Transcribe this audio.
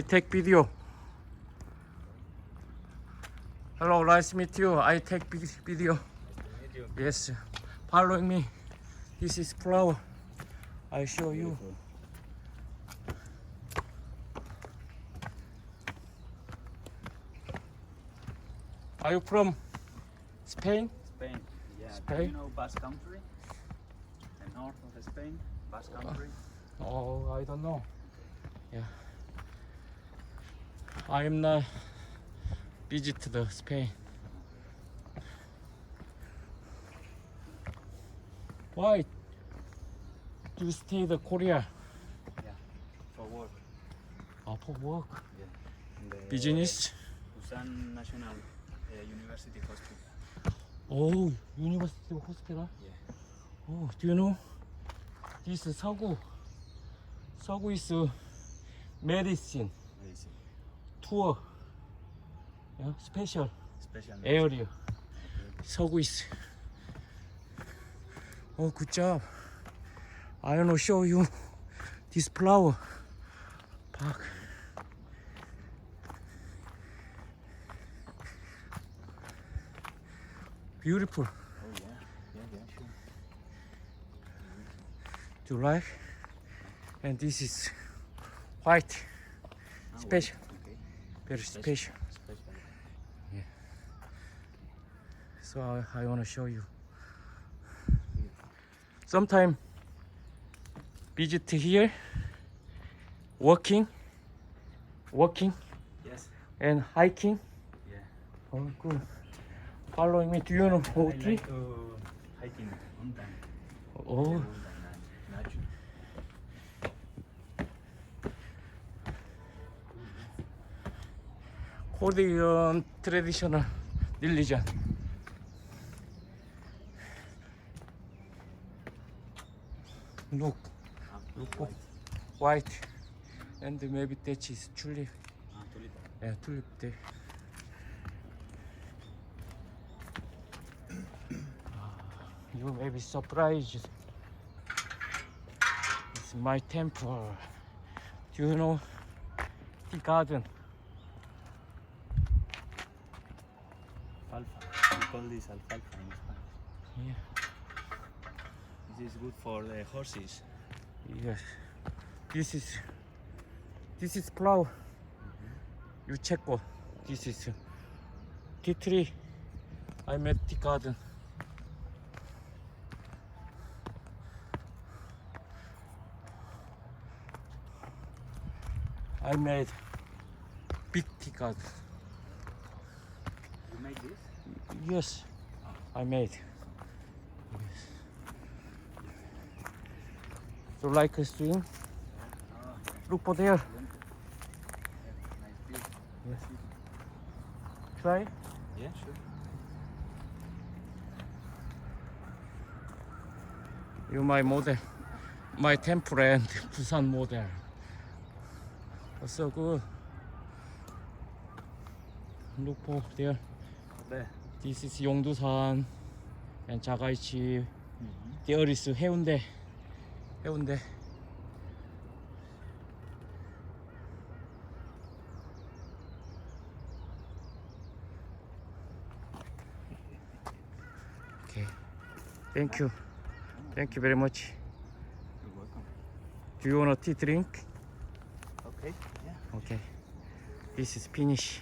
I take video. Hello, nice to meet you. I take video. Yes, following me. This is flower. I show you. Are you from Spain? Spain. Yeah. Spain? Do you know Basque Country? The north of Spain, Basque Country. Oh, I don't know. Yeah. I am not visit the Spain. Why do you stay the Korea? Yeah. For work. For work? Yeah. In the Business? Busan National University Hospital. Oh, University Hospital? Yeah. Oh, do you know? This 서구 is medicine Medicine. tour. Yeah, special Special medicine. area. 서구 is. Oh, good job. I want to show you this flower park. Beautiful. Oh yeah. Yeah, sure. Do you like? And this is white. Special. Okay. Very special. Special. So I want to show you. Sometime visit here, walking, Yes. and hiking. Yeah. Oh, good. Following me. Do you know I walking? like to hiking mountain. Oh, Mountain nature. Korean traditional religion. Look, white, and maybe that is tulip. Tulip. Yeah, tulip there. You may be surprised. It's my temple. Do you know the garden? Alfalfa. We call this alfalfa in Spanish. Yeah. This is good for the horses. Yes. This is flower. You check what. This is tea tree. I made the garden. I made big tea garden. You make this? Yes, I made. Yes. So like a swing. Look for there. Nice view. Yes. Try. Yeah, sure. You my model, my temple and Busan model. So good. Look for there. There. This is 용두산 and 자갈치. There is 해운대. 해운대. Okay. Thank you. Thank you very much. You're welcome. Do you want a tea drink? Okay. Yeah. Okay. This is finish.